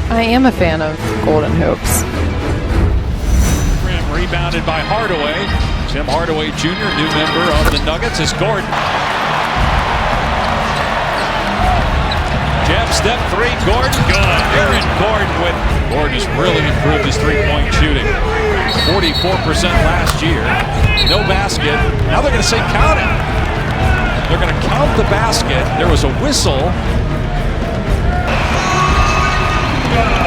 I am a fan of Golden Hoops. Rim rebounded by Hardaway. Tim Hardaway Jr., new member of the Nuggets, is Gordon. Jab step three, Gordon, good. Aaron Gordon Gordon has really improved his three-point shooting. 44% last year. No basket. Now they're going to say count it. They're going to count the basket. There was a whistle,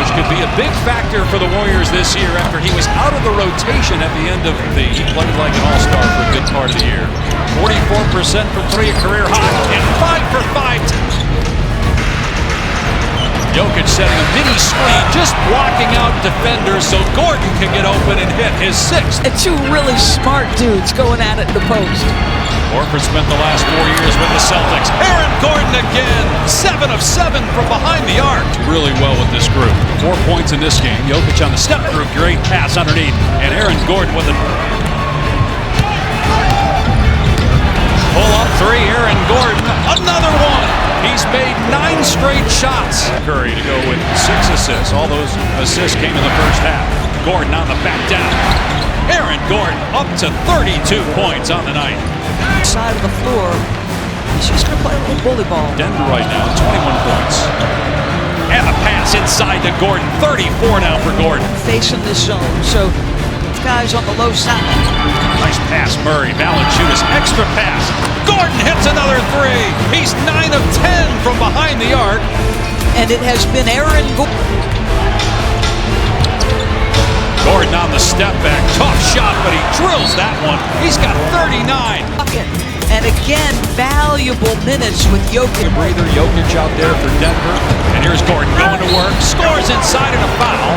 which could be a big factor for the Warriors this year after he was out of the rotation at the end of he played like an all-star for a good part of the year. 44% from three, a career high, and 5 for 5. Jokic setting a mini screen, just blocking out defenders so Gordon can get open and hit his sixth. And two really smart dudes going at it in the post. Horford spent the last 4 years with the Celtics. Aaron Gordon again, 7 of 7 from behind the arc. Really well with this group. 4 points in this game. Jokic on the step through, great pass underneath, and Aaron Gordon with a pull-up three. Aaron Gordon, another one. He's made 9 straight shots. Curry to go with 6 assists. All those assists came in the first half. Gordon on the back down. Aaron Gordon up to 32 points on the night. Side of the floor, he's just going to play a little bully ball. Denver right now, 21 points. And a pass inside to Gordon. 34 now for Gordon. Facing this zone, so this guy's on the low side. Nice pass, Murray. Valanciunas, extra pass. Gordon hits another three. He's 9 of 10 from behind the arc. And it has been Aaron Gordon. Gordon on the step back. Tough shot, but he drills that one. He's got 39. And again, valuable minutes with Jokic. Breather, Jokic out there for Denver. And here's Gordon going to work. Scores inside and a foul.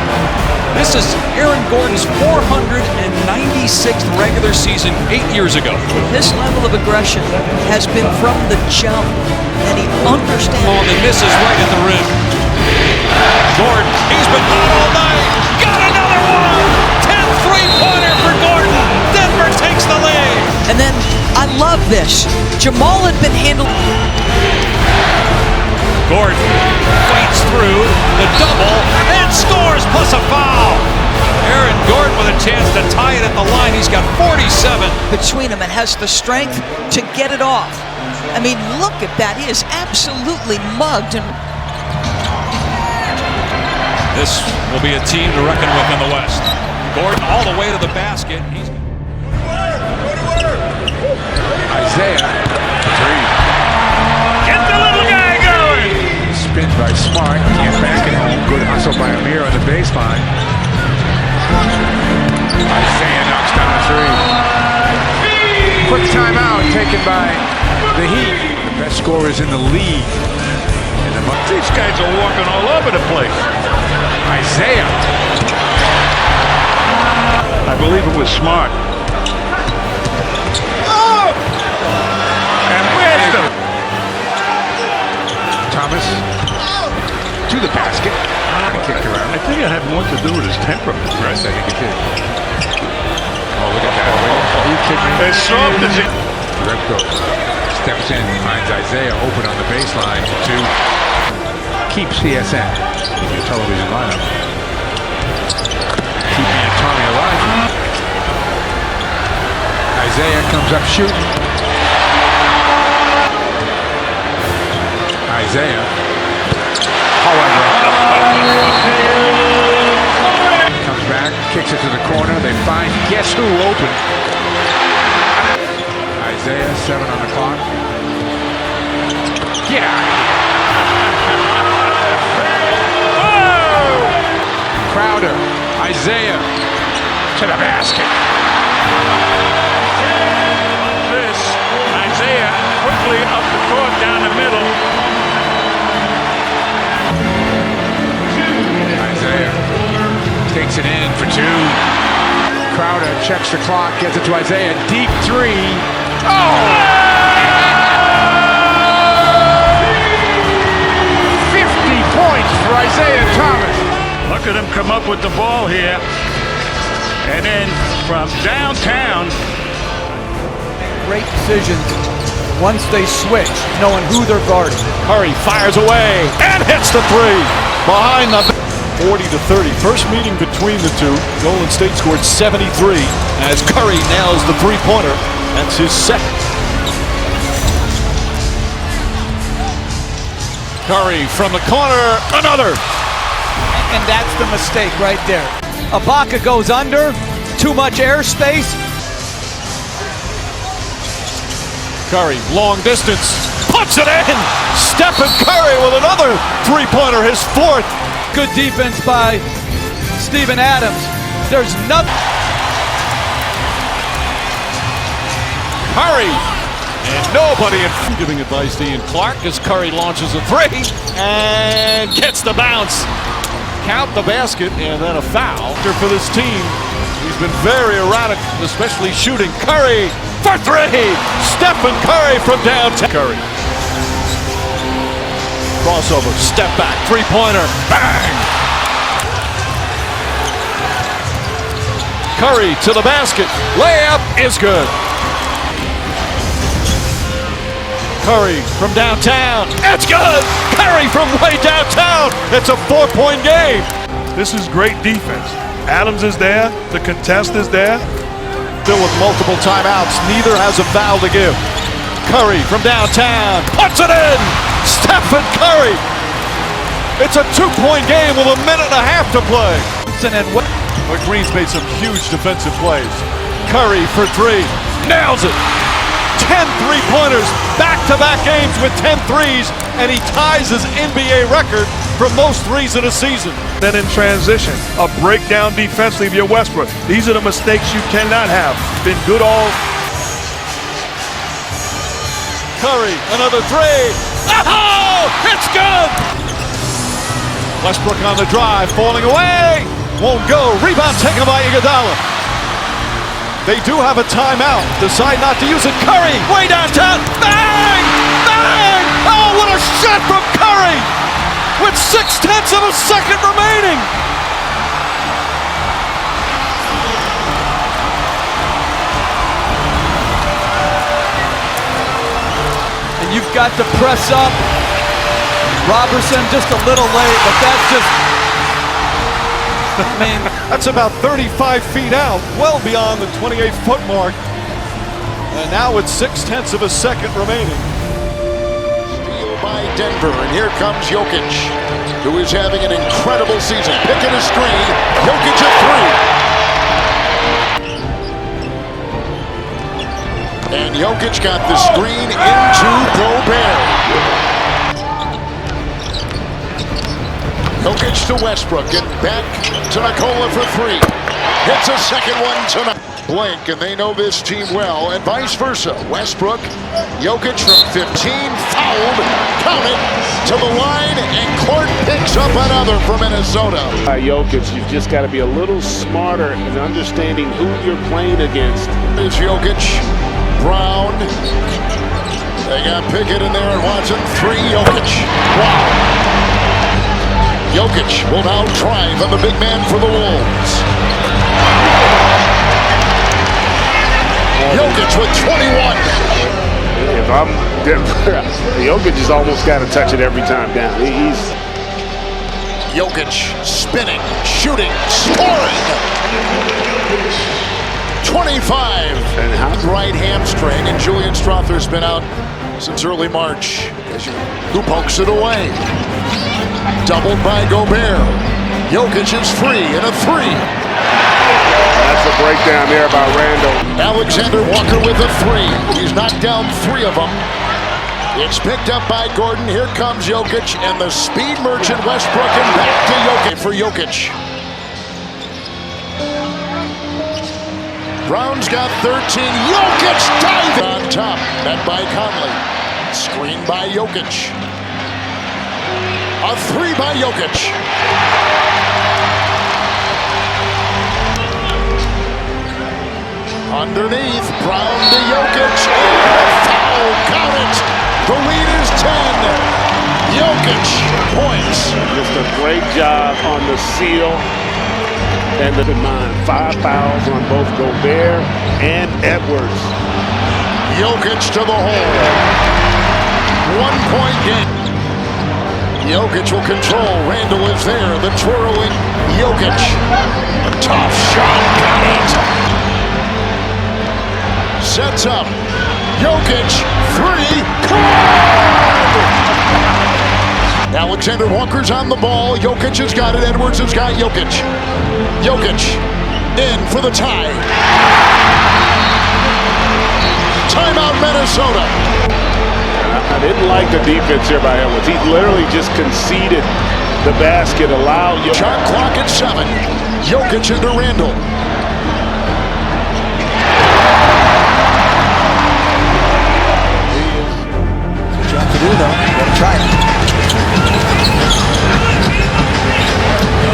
This is Aaron Gordon's 496th regular season 8 years ago. This level of aggression has been from the jump, and he understands. Oh, and misses right at the rim. Gordon, he's been hot all night. Got another one. 10th three-pointer for Gordon. Denver takes the lead. And then, I love this. Jamal had been handled. Gordon fights through the double and scores plus a foul. Aaron Gordon with a chance to tie it at the line. He's got 47. Between them and has the strength to get it off. I mean, look at that. He is absolutely mugged. And this will be a team to reckon with in the West. Gordon all the way to the basket. Isaiah. Three. Get the little guy going. Spin by Smart. Can't back it home. Good hustle by Amir on the baseline. Isaiah knocks down a three. Quick timeout taken by the Heat. The best scorers in the league. These guys are walking all over the place. Isaiah. I believe it was Smart. Oh! And where's the... Thomas to the basket. Kicked around. I think it had more to do with his temperament. Yes, I think it did. Oh, look at that. Are you kidding me? As soft as it... Repko steps in, finds Isaiah open on the baseline to keep CSN in your television lineup. Keeping Tommy alive. Isaiah comes up shooting. Isaiah, however, comes back, kicks it to the corner. They find guess who open. Isaiah, 7 on the clock. Get out of here. Crowder, Isaiah to the basket. This, Isaiah quickly up the court down the middle. Isaiah takes it in for 2. Crowder checks the clock, gets it to Isaiah. Deep 3. Oh! 50 points for Isaiah Thomas. Look at him come up with the ball here. And then from downtown. Great decisions once they switch, knowing who they're guarding. Curry fires away and hits the three. Behind the 40-30. First meeting between the two. Golden State scored 73 as Curry nails the three-pointer. That's his second. Curry from the corner, another. And that's the mistake right there. Ibaka goes under, too much airspace. Curry, long distance, puts it in. Stephen Curry with another three-pointer, his fourth. Good defense by Steven Adams. There's nothing. Curry, and nobody giving advice to Ian Clark as Curry launches a three and gets the bounce. Count the basket and then a foul for this team. He's been very erratic, especially shooting. Curry for three. Stephen Curry from downtown. Curry. Crossover, step back, three-pointer, bang! Curry to the basket, layup is good. Curry from downtown, it's good! Curry from way downtown, it's a 4-point game. This is great defense. Adams is there, the contest is there. Still with multiple timeouts, neither has a foul to give. Curry from downtown, puts it in! Stephen Curry! It's a 2-point game with a minute and a half to play. But Green's made some huge defensive plays. Curry for three, nails it! 10 three-pointers, back-to-back games with 10 threes, and he ties his NBA record for most threes in a season. Then in transition, a breakdown defensively via Westbrook. These are the mistakes you cannot have. Been good all. Curry, another three. Oh, it's good! Westbrook on the drive, falling away. Won't go. Rebound taken by Iguodala. They do have a timeout. Decide not to use it. Curry, way downtown. Bang! Bang! Oh, what a shot from Curry! With 0.6 of a second remaining. And you've got to press up. Robertson just a little late, but that's just, I mean, that's about 35 feet out, well beyond the 28-foot mark. And now with 0.6 of a second remaining. Steal by Denver, and here comes Jokic, who is having an incredible season. Picking a screen, Jokic a three. And Jokic got the screen into Gobert. Jokic to Westbrook and back to Nikola for three. Hits a second one tonight. Blink, and they know this team well, and vice versa. Westbrook, Jokic from 15, fouled, counted to the line, and Clark picks up another from Minnesota. Jokic, you've just got to be a little smarter in understanding who you're playing against. It's Jokic, Brown. They got Pickett in there and Watson. Three, Jokic. Wow. Jokic will now drive on the big man for the Wolves. Jokic with 21. If I'm Denver, Jokic has almost got to touch it every time down. He's Jokic spinning, shooting, scoring. 25. And how right hamstring, and Julian Strother's been out since early March. Who pokes it away? Doubled by Gobert. Jokic is free and a three. That's a breakdown there by Randall. Alexander Walker with a three. He's knocked down three of them. It's picked up by Gordon. Here comes Jokic and the speed merchant Westbrook, and back to Jokic for Jokic. Brown's got 13. Jokic diving on top. Met by Conley. Screen by Jokic. A three by Jokic. Underneath, Brown to Jokic. Foul, count it. The lead is 10. Jokic points. Just a great job on the seal. And keep in mind, 5 fouls on both Gobert and Edwards. Jokic to the hole. 1-point game. Jokic will control. Randall is there. The twirling Jokic. A tough shot. Got it. Sets up. Jokic. Three. Alexander Walker's on the ball. Jokic has got it. Edwards has got Jokic. Jokic in for the tie. Timeout, Minnesota. I didn't like the defense here by Edwards. He literally just conceded the basket, allowed you. Shot clock at 7. Jokic into Randall. Good job to do, though. Gotta try it.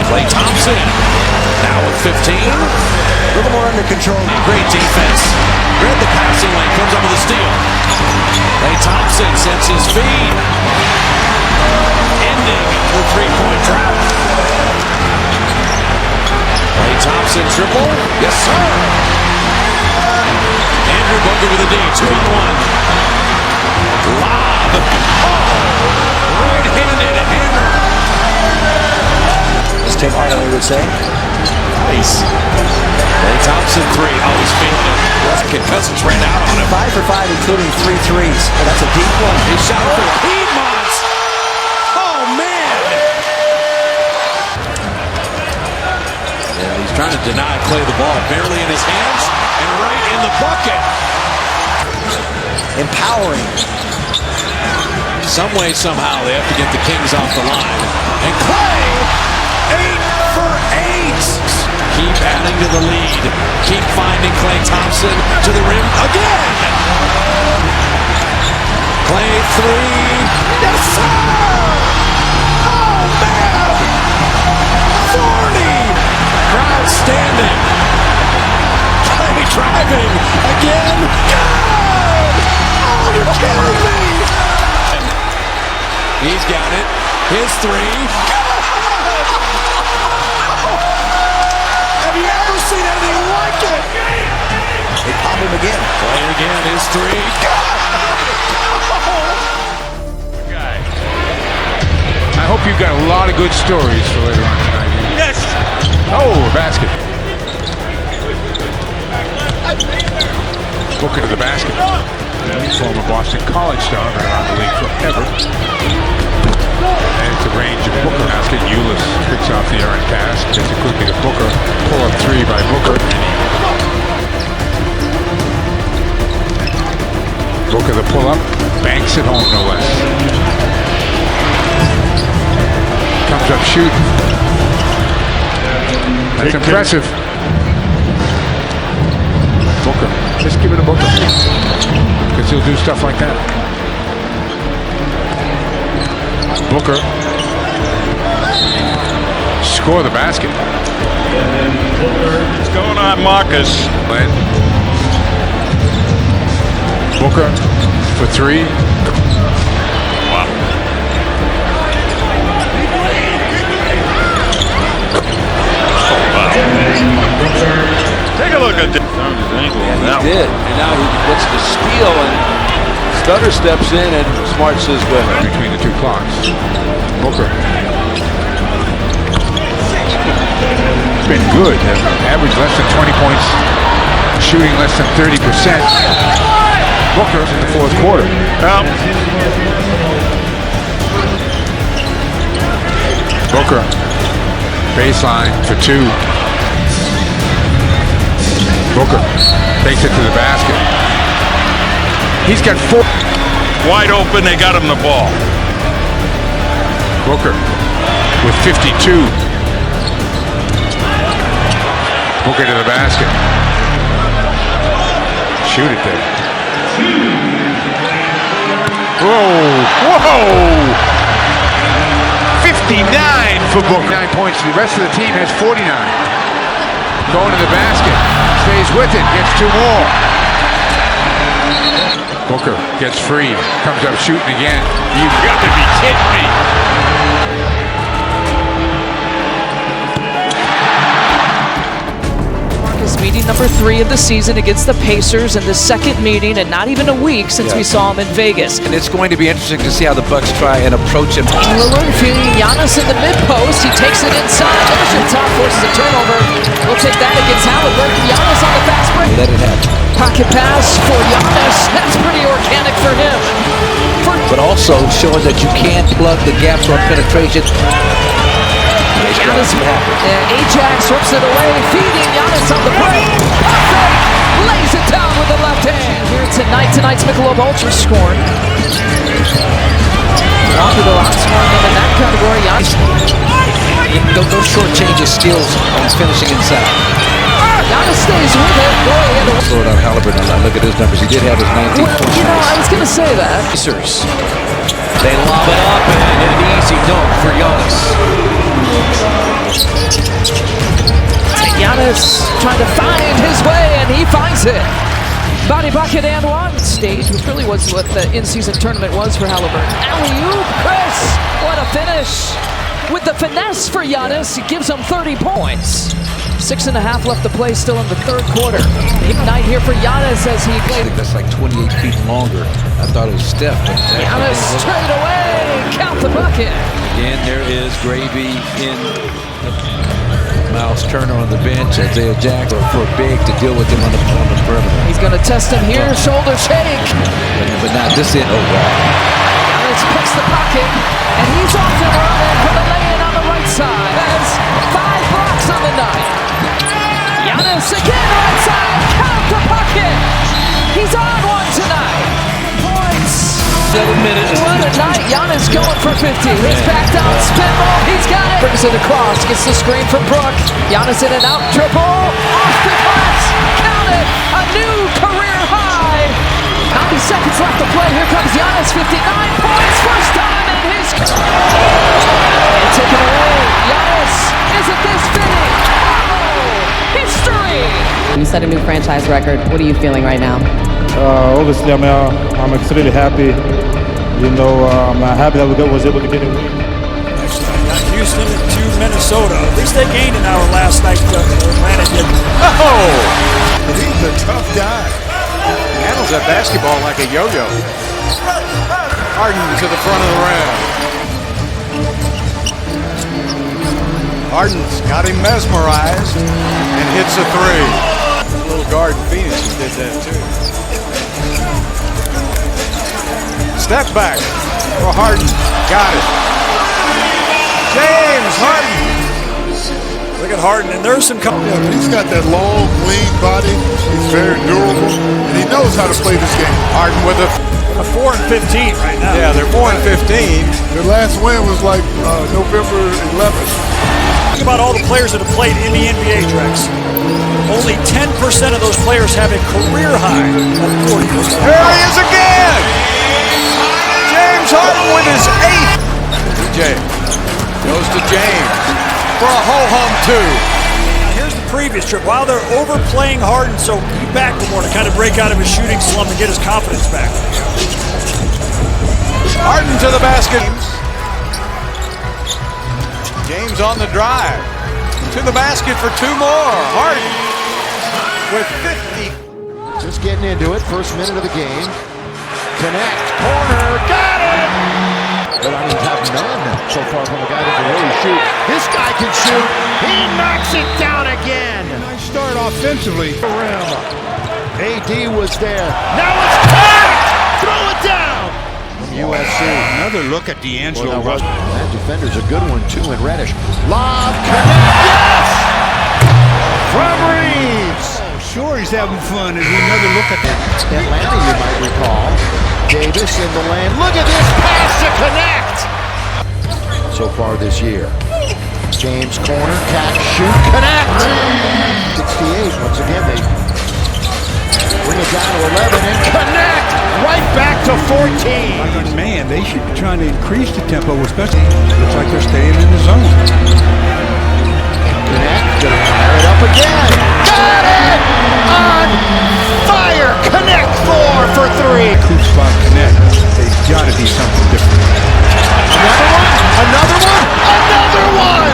Klay Thompson now with 15. A little more under control. Great defense. Read the passing lane, comes up with a steal. Klay Thompson sets his feed. Ending the three-point drought. Klay Thompson triple. Yes, sir. Andrew Booker with a D. 2-on-1. Lob. Oh! Right-handed hammer. As Tim Hardaway would say. Nice. Klay Thompson 3. Oh, he's feeling it. Cousins ran out on him. 5 for 5, including 3 threes. Oh, that's a deep one. He shot for the Piedmonts. Oh, man. Yeah, he's trying to deny Klay the ball. Barely in his hands and right in the bucket. Empowering. Some way, somehow, they have to get the Kings off the line. And Klay, 8 for 8. Keep adding to the lead. Keep finding Klay Thompson to the rim again. Klay 3. Yes, sir. Oh, man. 40. Crowd standing. Klay driving again. Good. Oh, you're killing me. He's got it. His 3. Have you ever seen anything like it? They pop him again. Klay again, his 3. I hope you've got a lot of good stories for later on tonight. Yes. Oh, a basket. Booker to the basket. Former Boston College star, been around the league forever. And it's a range of Booker basket. Ulis picks off the errant pass. Gets it quickly to Booker. Pull up 3 by Booker. Booker the pull up. Banks it home, no less. Comes up shooting. That's impressive. Booker. Just give it to Booker. Because he'll do stuff like that. Booker. Score the basket. What's going on, Marcus? Booker for 3. Wow. Take a look at this. He did. And now he gets the steal, and Stutter steps in, and Smart says, go ahead. Between the 2 clocks. Booker. It's been good. Average less than 20 points. Shooting less than 30%. Booker in the 4th quarter. Booker. Baseline for 2. Booker takes it to the basket. He's got 4. Wide open, they got him the ball. Booker with 52. Booker to the basket. Shoot it there. Whoa! Whoa! 59 for Booker. 9 points. The rest of the team has 49. Going to the basket. Stays with it. Gets 2 more. Booker gets free. Comes up shooting again. You've got to be kidding me. Marcus meeting the number 3 of the season against the Pacers in the second meeting, and not even a week since we saw him in Vegas. And it's going to be interesting to see how the Bucks try and approach him. Lillard feeding Giannis in the mid-post. He takes it inside. There's your top, forces a turnover. We'll take that against Halliburton. Giannis on the fast break. Let it happen. Pocket pass for Giannis. That's pretty organic for him. But also showing that you can plug the gaps on penetration. Giannis, Ajax rips it away, feeding Giannis on the break. Perfect! Lays it down with the left hand. Here tonight, tonight's Michelob Ultra scoring. Want to go outscoring them in that category. Giannis. Don't shortchange his skills on finishing inside. Giannis stays with it. Boy, he had to slow down Halliburton. Now look at his numbers. He did have his 19 points. You know, I was going to say that. Pacers. They lob it up and an easy dunk for Giannis. Giannis trying to find his way, and he finds it. Body bucket and one. Stage, which really was what the in-season tournament was for Halliburton. Alley-oop, Chris! What a finish! With the finesse for Giannis, he gives him 30 points. 6.5 left to play, still in the third quarter. Big night here for Giannis as he played. I think that's like 28 feet longer. I thought it was Steph. But Giannis straight away, count the bucket. Again, there is gravy in Miles Turner on the bench. Isaiah Jackson for big to deal with him on the perimeter. He's going to test him here, shoulder shake. But not this end. Oh, wow. Giannis picks the pocket, and he's off and running for the lay-in on the right side. Has 5 blocks on the night. Giannis again, right side, count the pocket. He's on one tonight. Points. 7 minutes. What a night. Giannis going for 50. His back down, spin move. He's got it. Brings it across, gets the screen from Brook. Giannis in and out, dribble. Off the glass. Count it. A new career high. 90 seconds left to play. Here comes Giannis, 59 points. First time in his career. Taken away. Giannis, isn't this fitting? History! You set a new franchise record. What are you feeling right now? Obviously, I'm extremely happy. You know, I'm happy that we was able to get it. Got Houston to Minnesota. At least they gained an hour last night. Atlanta didn't. Oh! He's a tough guy. Handles that basketball like a yo-yo. Harden to the front of the rim. Harden's got him mesmerized and hits a 3. Little guard in Phoenix did that too. Step back for Harden. Got it. James Harden. Look at Harden, and there's some. He's got that long, lean body. He's very durable, and he knows how to play this game. Harden with a 4-15 right now. Yeah, they're 4-15. Their last win was like November 11th. Think about all the players that have played in the NBA, Drex. Only 10% of those players have a career high of 40. There he is again! James Harden with his 8th. DJ goes to James for a ho-hum 2. Now here's the previous trip. While they're overplaying Harden, so be back more to kind of break out of his shooting slump and get his confidence back. Harden to the basket. James on the drive. To the basket for 2 more. Harden with 50. Just getting into it. First minute of the game. Connect. Corner. Got it! But I have none so far from a guy that can really shoot. This guy can shoot. He knocks it down again. Nice start offensively. AD was there. Now it's caught! Throw it down! USC. Another look at D'Angelo Russell. That defender's a good one, too, in Reddish. Lob, connect, yes! From Reeves. Sure, he's having fun. As another look at that. Atlanta, you might recall. Davis in the lane. Look at this pass to connect! So far this year. James corner, catch, shoot, connect! 68, once again, they bring it down to 11 and connect! Right back to 14. Man, they should be trying to increase the tempo, especially. Looks like they're staying in the zone. Connect, gonna fire it up again. Got it! On fire! Connect 4 for 3. Cool spot connect. They've got to be something different. Another one! Another one! Another one!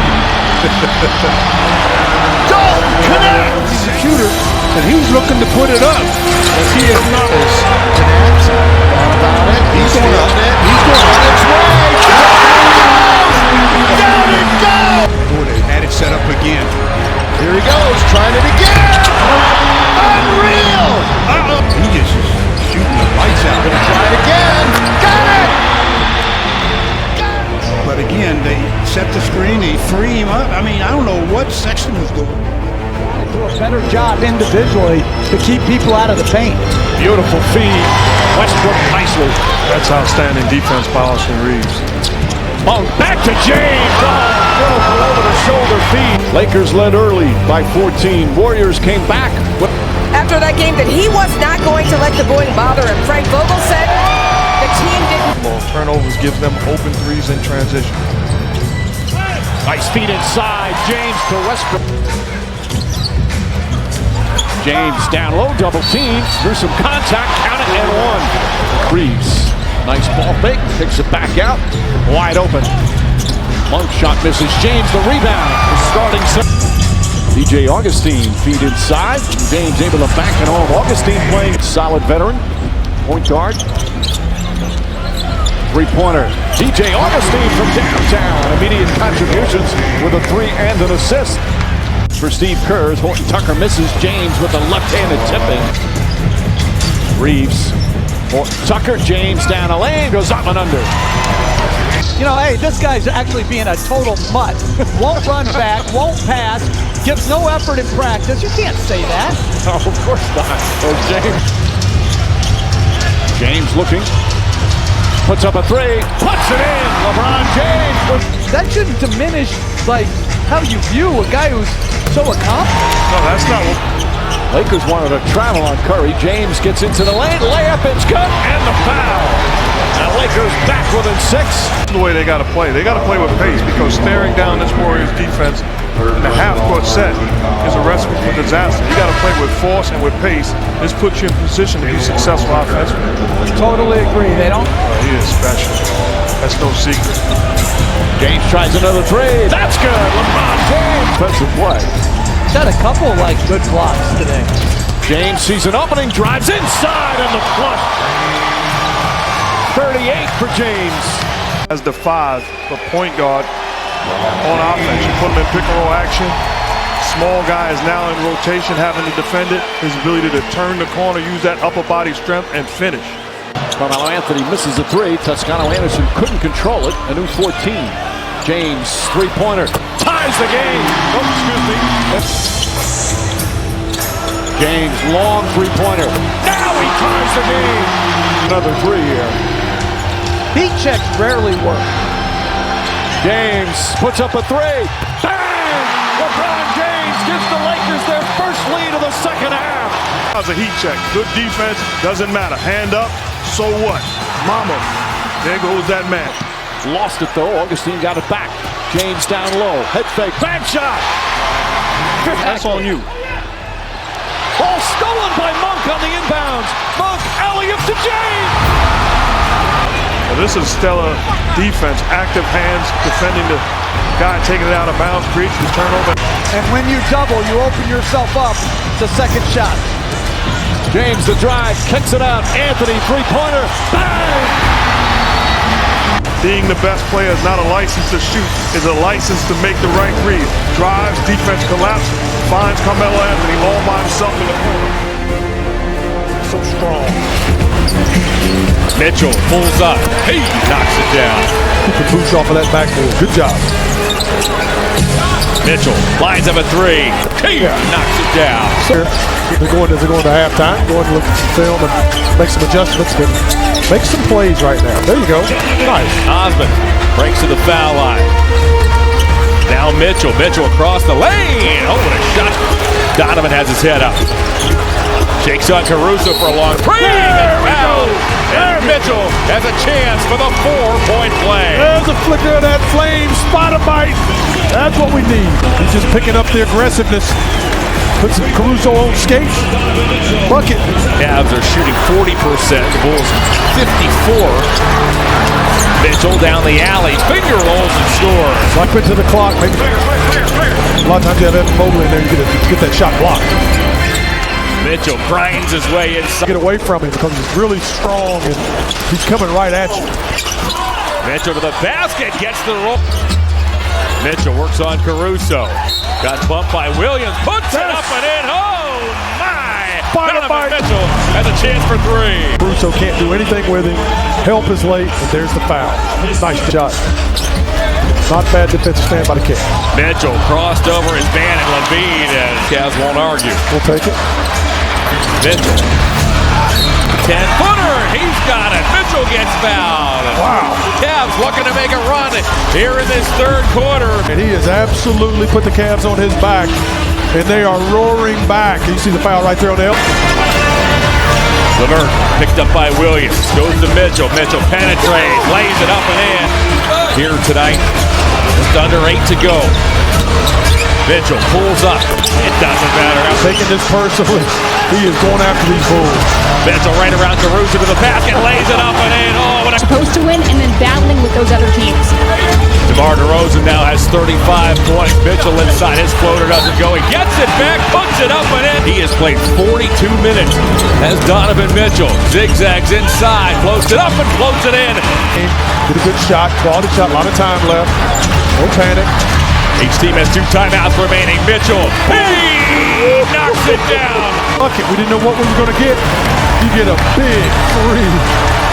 Don't connect! executor, and he's looking to put it up. But he is not. About it. He's going up. He's going on its way. Down it goes! Boy, they had it set up again. Here he goes, trying it again. Unreal! He just is shooting the lights out. Gonna try it again. Got it! But again, they set the screen, they free him up. I mean, I don't know what Sexton was doing. Do a better job individually to keep people out of the paint. Beautiful feed. Westbrook nicely. That's outstanding defense by Austin Reeves. Back to James. Beautiful over-the-shoulder feed. Lakers led early by 14. Warriors came back. After that game that he was not going to let the boy bother him, Frank Vogel said the team didn't. Turnovers gives them open threes in transition. Nice feed inside. James to Westbrook. James down low, double team, through some contact, count it, and one. Reeves, nice ball fake, picks it back out, wide open. Monk shot misses, James the rebound, the starting set. DJ Augustine feed inside, James able to back it home. Augustine playing solid veteran, point guard. Three-pointer, DJ Augustine from downtown, immediate contributions with a 3 and an assist. For Steve Kerr, Horton Tucker misses, James with the left-handed tip-in. Reeves, Horton Tucker, James down a lane, goes up and under. You know, hey, this guy's actually being a total mutt. Won't run back, won't pass, gives no effort in practice. You can't say that. No, of course not. Oh, James. James looking, puts up a 3, puts it in. LeBron James. That shouldn't diminish, like, how you view a guy who's so accomplished. No, that's not what. Lakers wanted to travel on Curry. James gets into the lane, layup, it's good, and the foul. Now Lakers back within 6. The way they got to play. They got to play with pace because staring down this Warriors defense in the half-court set is a recipe for disaster. You got to play with force and with pace. This puts you in position to be successful offensively. Totally agree. They don't. He is special. That's no secret. James tries another 3. That's good. LeBron James. Defensive play. He's had a couple like good blocks today. James sees an opening, drives inside, and the flush. 38 for James. As the 5, the point guard on offense, you put him in pick-and-roll action. Small guy is now in rotation, having to defend it. His ability to turn the corner, use that upper body strength, and finish. Carmelo Anthony misses a 3. Toscano Anderson couldn't control it. A new 14. James, three-pointer, ties the game. Oh, excuse me. James, long three-pointer. Now he ties the game. Another 3 here. Beat checks rarely work. James puts up a 3. Bang! LeBron James gives the Lakers their first lead of the second half. That was a heat check. Good defense, doesn't matter. Hand up, so what? Mama, there goes that man. Lost it though, Augustine got it back. James down low, head fake, bang shot! That's on you. Ball stolen by Monk on the inbounds. Monk, alley-oop to James! Well, this is stellar defense. Active hands, defending the guy, taking it out of bounds, creates the turnover. And when you double, you open yourself up to second shot. James the drive, kicks it out. Anthony, three-pointer, bang! Being the best player is not a license to shoot, it's a license to make the right read. Drives, defense collapse, finds Carmelo Anthony all by himself in the corner. So strong. Mitchell pulls up. He knocks it down. Keep the boots off of that backboard. Good job. Mitchell lines up a 3. He knocks it down. They're going to halftime, going to look at some film and make some adjustments, but make some plays right now. There you go. Nice. Osmond breaks to the foul line. Now Mitchell. Mitchell across the lane. Oh, what a shot. Donovan has his head up. Shakes on Caruso for a long 3. And Mitchell has a chance for the 4-point play. There's a flicker of that flame, spot a bite. That's what we need. He's just picking up the aggressiveness. Put some Caruso on skates. Bucket. Cavs are shooting 40%. The Bulls 54. Mitchell down the alley. Finger rolls and scores. Up into the clock. Maybe A lot of times you have Evan Mobley in there, you get that shot blocked. Mitchell grinds his way inside. Get away from him because he's really strong and he's coming right at you. Mitchell to the basket, gets the roll. Mitchell works on Caruso. Got bumped by Williams, puts it up and in. Oh my! Donovan Mitchell has a chance for three. Caruso can't do anything with him. Help is late, and there's the foul. Nice shot. Not bad defensive stand by the Cavs. Mitchell crossed over his man and Levine, and Cavs won't argue. We'll take it. Mitchell. 10-footer. He's got it. Mitchell gets fouled. Wow. Cavs looking to make a run here in this third quarter. And he has absolutely put the Cavs on his back, and they are roaring back. You see the foul right there on the LeVert picked up by Williams. Goes to Mitchell. Mitchell penetrates. Lays it up and in. Here tonight. Just under 8 to go. Mitchell pulls up. It doesn't matter. I'm taking this personally. He is going after these Bulls. Mitchell right around Caruso to the basket, lays it up and in. Oh, what a... Supposed to win and then battling with those other teams. DeMar DeRozan now has 35 points. Mitchell inside. His floater doesn't go. He gets it back, puts it up and in. He has played 42 minutes as Donovan Mitchell. Zigzags inside, floats it up and floats it in. Did a good shot, quality shot, a lot of time left. No panic. Each team has 2 timeouts remaining. Mitchell, he knocks it down. Bucket, we didn't know what we were going to get. You get a big three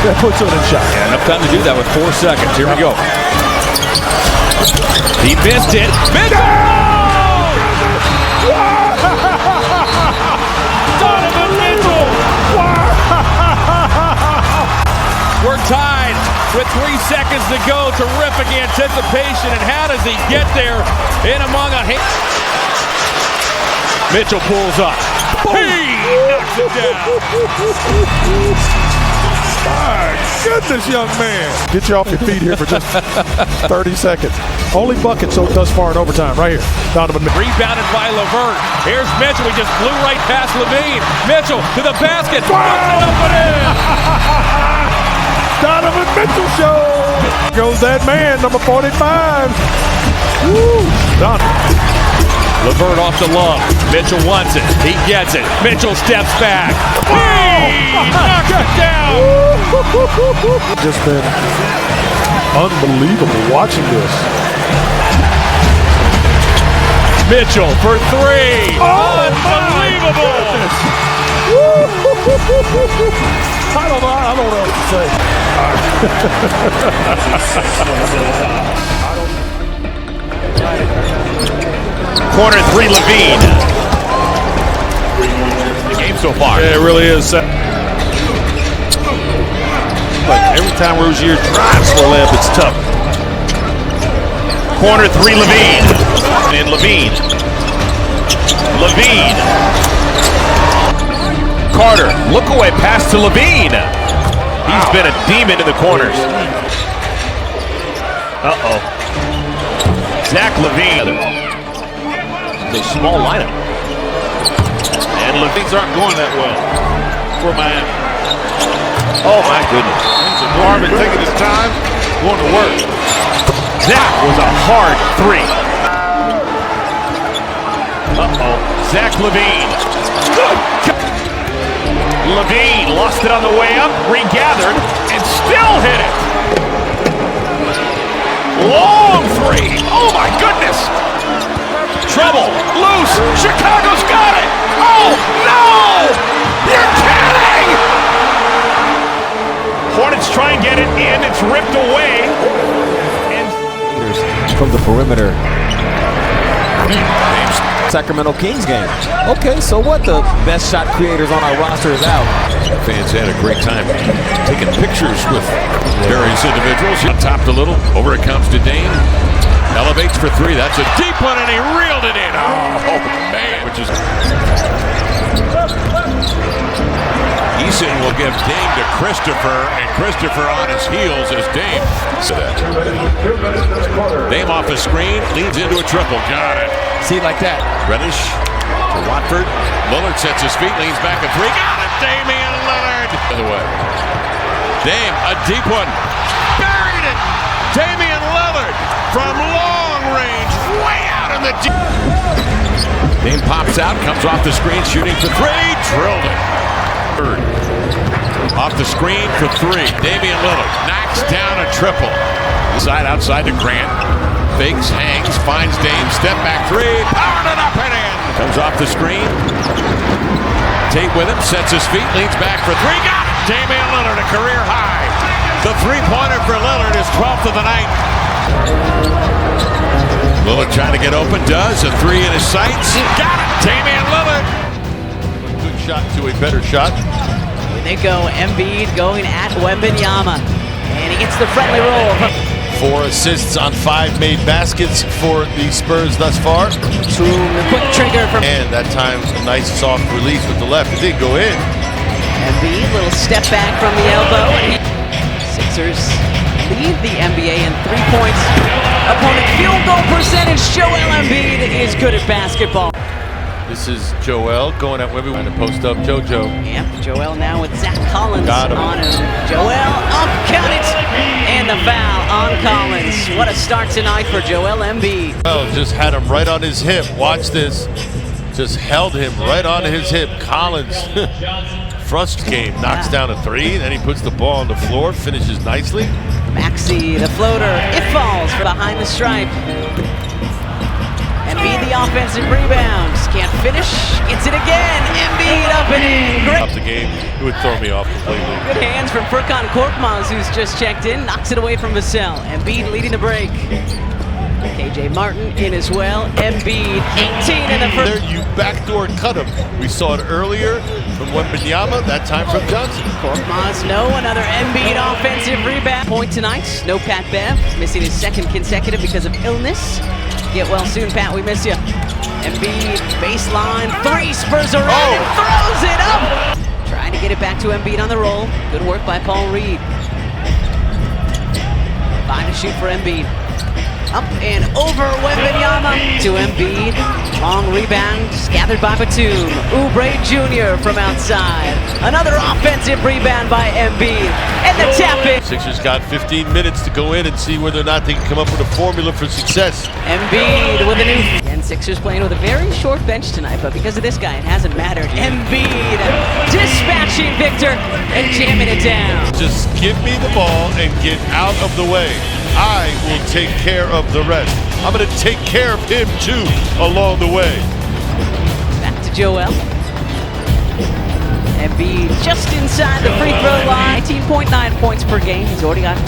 that puts it in shot. Yeah, enough time to do that with 4 seconds. Here we go. He missed it. Mitchell! Donovan Mitchell! We're tied with 3 seconds to go. Terrific anticipation. And how does he get there in among a... Mitchell pulls up. He knocks it down. My goodness, young man. Get you off your feet here for just 30 seconds. Only bucket so thus far in overtime. Right here. Donovan. Rebounded by LeVert. Here's Mitchell. He just blew right past Levine. Mitchell to the basket. Puts it up and in. Donovan Mitchell show. Goes that man, number 45. Woo. Donovan. LeVert off the lob. Mitchell wants it. He gets it. Mitchell steps back. He knocks it down. Just been unbelievable watching this. Mitchell for 3. Oh, unbelievable. I don't know what to say. Corner 3, Levine. The game so far. Yeah, it really is. But every time Rozier drives for a layup, it's tough. Corner 3, Levine. And Levine. Carter, look away pass to Levine. He's been a demon in the corners. Uh-oh. Zach Levine. A small lineup. And Levine's aren't going that well for Miami. Oh my goodness. Marvin taking his time, going to work. That was a hard 3. Uh-oh. Zach Levine. Good. Levine lost it on the way up, regathered, and still hit it. Long 3. Oh my goodness. Trouble, loose, Chicago's got it! Oh, no! You're kidding! Hornets try and get it in, it's ripped away. And from the perimeter. Sacramento Kings game. Okay, so what? The best shot creators on our roster is out. Fans had a great time taking pictures with various individuals. Topped a little, over it comes to Dame. Elevates for 3. That's a deep one, and he reeled it in. Oh, man. Which is... Eason will give Dame to Christopher, and Christopher on his heels as Dame. So that. Dame off the screen, leads into a triple. Got it. See, like that. Reddish to Watford. Lillard sets his feet, leans back a 3. Got it, Damian Lillard. By the way. Dame, a deep one. Buried it. Damian Lillard from long range, way out in the deep. Dame pops out, comes off the screen, shooting for three, drilled it. Third. Off the screen for three. Damian Lillard knocks down a triple. Side outside to Grant. Fakes, hangs, finds Dame, step back three, powered it up and in. Comes off the screen. Tate with him, sets his feet, leans back for three, got it! Damian Lillard, a career high. The three-pointer for Lillard is 12th of the night. Lillard trying to get open, does, a three in his sights. Got it, Damian Lillard. Good shot to a better shot. Here they go, Embiid going at Wembanyama. And he gets the friendly roll. 4 assists on 5 made baskets for the Spurs thus far. Quick trigger from... And that time, a nice soft release with the left. It did go in. Embiid, little step back from the elbow. Sixers lead the NBA in 3 points. Opponent field goal percentage. Joel Embiid is good at basketball. This is Joel going at Wemby trying to post up JoJo. Yep, Joel now with Zach Collins Got him. on him. Joel up, count it, and the foul on Collins. What a start tonight for Joel Embiid. Well, just had him right on his hip. Watch this. Just held him right on his hip. Collins, frust game, knocks down a three, then he puts the ball on the floor, finishes nicely. Maxey, the floater, it falls for behind the stripe. Embiid, the offensive rebounds, can't finish, gets it again. Embiid up and in. Great. Off the game, it would throw me off completely. Good hands from Furkan Korkmaz, who's just checked in, knocks it away from Vassell. Embiid leading the break. KJ Martin in as well. Embiid, 18 in the first. There, you backdoor cut him. We saw it earlier from Wembanyama, that time from Johnson. Korkmaz, no, another Embiid offensive rebound. Point tonight, no Pat Bev, missing his second consecutive because of illness. Get well soon, Pat, we miss you. Embiid, baseline, three, Spurs around and throws it up! Trying to get it back to Embiid on the roll. Good work by Paul Reed. 5 to shoot for Embiid. Up and over Wembanyama to Embiid. Long rebound, gathered by Batum. Oubre Jr. from outside. Another offensive rebound by Embiid. And the tap-in. Sixers got 15 minutes to go in and see whether or not they can come up with a formula for success. Embiid with a new... And Sixers playing with a very short bench tonight, but because of this guy, it hasn't mattered. Embiid dispatching Victor and jamming it down. Just give me the ball and get out of the way. I will take care of the rest. I'm going to take care of him too along the way. Back to Joel. Embiid just inside the free throw line. 19.9 points per game. He's already got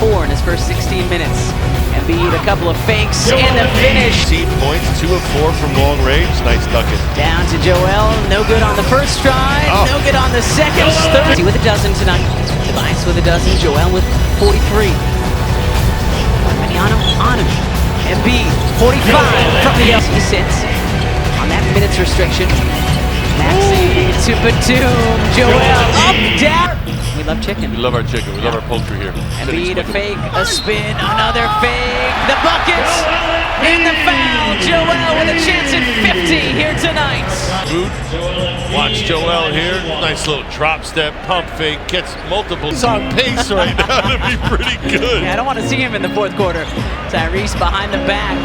24 in his first 16 minutes. Embiid, a couple of fakes and the finish. 18 points, 2 of 4 from long range. Nice ducket. Down to Joel. No good on the first try. No good on the second. 30 with a dozen tonight. Tobias with a dozen. Joel with 43. On him. Embiid, 45 from the He sits on that minutes restriction. Maxey to Batum. Joel up, down. We love chicken. We love our chicken. We love our poultry here. Embiid, a fake, a spin, another fake. The buckets and the foul. Joel with a chance at 50 here tonight. Boot. Watch Joel here. Nice little drop step, pump fake, gets multiple. He's on pace right now to be pretty good. Yeah, I don't want to see him in the fourth quarter. Tyrese behind the back.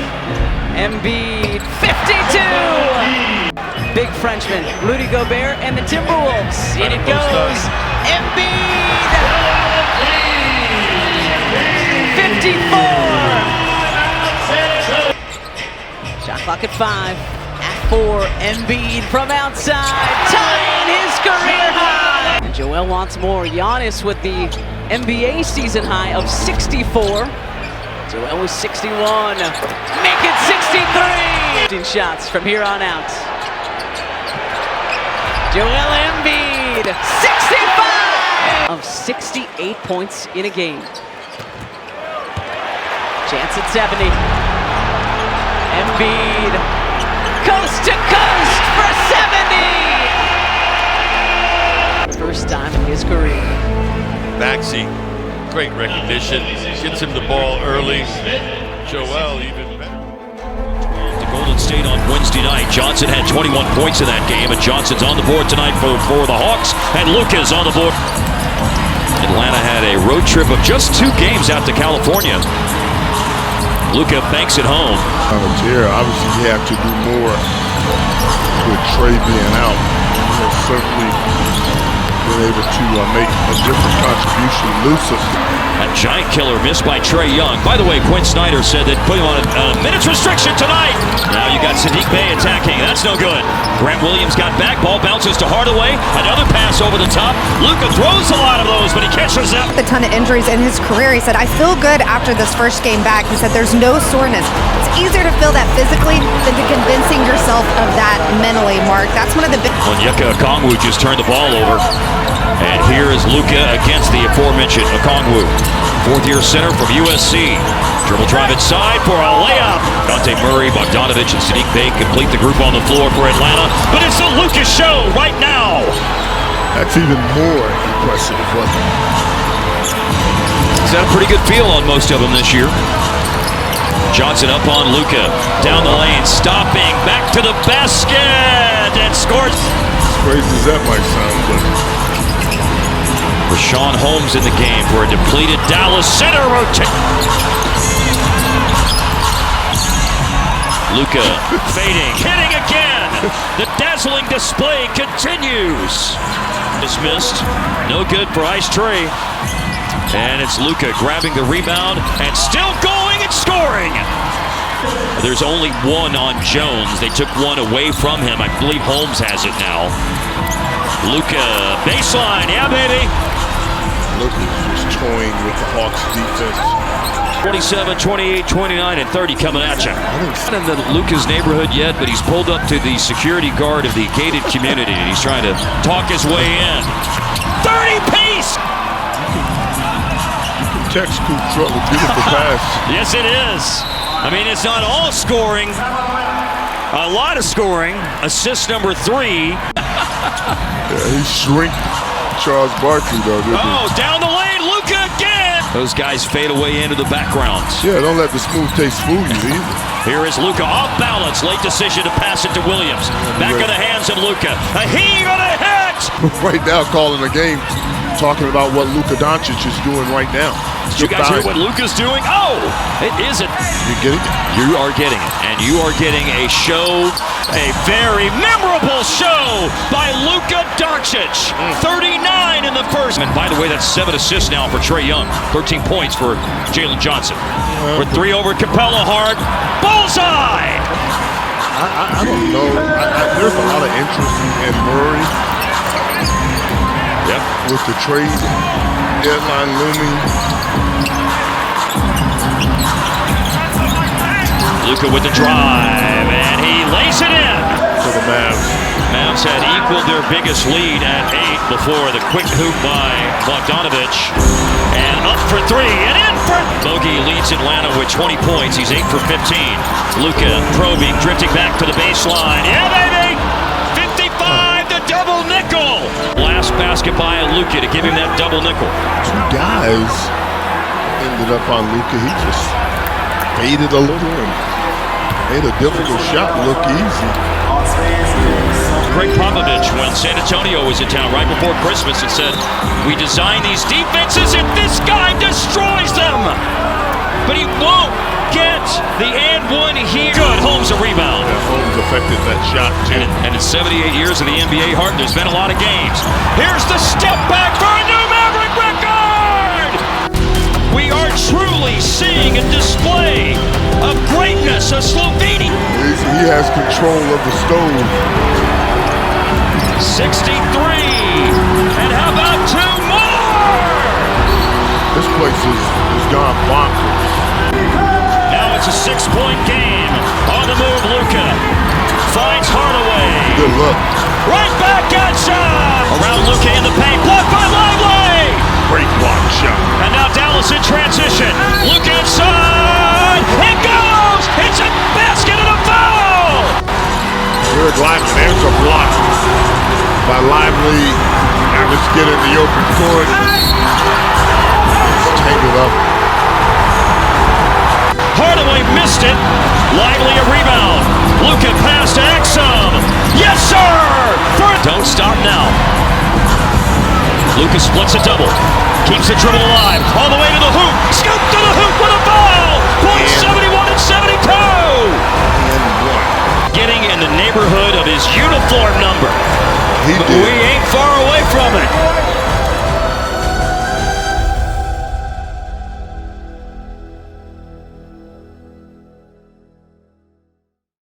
Embiid, 52! Big Frenchman, Rudy Gobert and the Timberwolves. In it goes. Embiid! 54! Shot clock at 5. At 4, Embiid from outside, tying his career high. And Joel wants more. Giannis with the NBA season high of 64. Joel was 61. Make it 63. 15 shots from here on out. Joel Embiid, 65 of 68 points in a game. Chance at 70. Embiid, coast to coast for 70. First time in his career. Maxey, great recognition. Gets him the ball early. Joel even better. Golden State on Wednesday night. Johnson had 21 points in that game, and Johnson's on the board tonight for the Hawks, and Luka's on the board. Atlanta had a road trip of just 2 games out to California. Luka banks it home. On a tear, obviously you have to do more with Trey being out, he has certainly been able to make a different contribution. Luka. That giant killer missed by Trae Young. By the way, Quinn Snyder said that putting him on a minutes restriction tonight. Now you got Saddiq Bey attacking. That's no good. Grant Williams got back. Ball bounces to Hardaway. Another pass over the top. Luka throws a lot of those, but he catches them. A ton of injuries in his career. He said, I feel good after this first game back. He said there's no soreness. It's easier to feel that physically than to convincing yourself of that mentally, Mark. That's one of the big... Okongwu just turned the ball over. And here is Luka against the aforementioned Okongwu. Fourth-year center from USC. Dribble drive inside for a layup. Dante Murray, Bogdanovic, and Saddiq Bey complete the group on the floor for Atlanta. But it's the Luka show right now. That's even more impressive. He's had a pretty good feel on most of them this year. Johnson up on Luka. Down the lane, stopping, back to the basket, and scores. As crazy as that might sound, but... Rashawn Holmes in the game for a depleted Dallas center rotation. Luka fading, hitting again. The dazzling display continues. Dismissed, no good for Ice Trae. And it's Luka grabbing the rebound and still going and scoring. There's only one on Jones. They took one away from him. I believe Holmes has it now. Luka, baseline, yeah baby. Luka's just toying with the Hawks defense. 27, 28, 29, and 30 coming at you. Not in the Luka's neighborhood yet, but he's pulled up to the security guard of the gated community, and he's trying to talk his way in. 30-piece! You can text Coop Truck with beautiful pass. Yes, it is. I mean, it's not all scoring. A lot of scoring. Assist number 3. Yeah, he shrink Charles Barkley, though, didn't he? Down the lane, Luka again! Those guys fade away into the background. Yeah, don't let the smooth taste fool you either. Here is Luka off balance. Late decision to pass it to Williams. Back of the hands of Luka. A heave and a hit! Right now, calling the game, talking about what Luka Doncic is doing right now. Did you guys hear what Luka's doing? Oh, it isn't. You're getting it? You are getting it. And you are getting a show, a very memorable show by Luka Doncic. 39 in the first. And by the way, that's 7 assists now for Trae Young. 13 points for Jalen Johnson. For 3 over Capella, hard. Bullseye! I don't know. There's a lot of interest in Murray. Yep. With the trade deadline looming. Luka with the drive, and he lays it in. For the Mavs. Mavs had equaled their biggest lead at 8 before the quick hoop by Bogdanovic. And up for 3, and in for... Bogey leads Atlanta with 20 points. He's 8 for 15. Luka probing, drifting back to the baseline. Yeah, baby! 55, the double nickel! Last basket by Luka to give him that double nickel. 2 guys ended up on Luka. He just faded a little and made a difficult shot look easy. Greg Popovich, when San Antonio was in town right before Christmas, and said, we design these defenses and this guy destroys them. But he won't get the and one here. Good, Holmes a rebound. Yeah, Holmes affected that shot too. And in 78 years of the NBA, Hart, there's been a lot of games. Here's the step back for a new Maverick record! We are truly seeing a display of greatness, a Slovenian. He has control of the stove. 63, and how about 2 more? This place is gone bonkers. Now it's a 6-point game. On the move, Luka finds Hardaway. Good look. Right back at shot. Around Luka in the paint, blocked by Lively. Great block shot. And now Dallas in transition. Luka inside. It goes. It's a basket and a foul. Good Lively. There's a block by Lively. Now let's get in the open court. It's tangled up. Hardaway missed it. Lively a rebound. Luka pass to Exum. Yes, sir! Don't stop now. Luka splits a double. Keeps the dribble alive. All the way to the hoop. Scoop to the hoop with a foul. Points 71 and 72. And 1. Getting in the neighborhood uniform number. We ain't far away from it.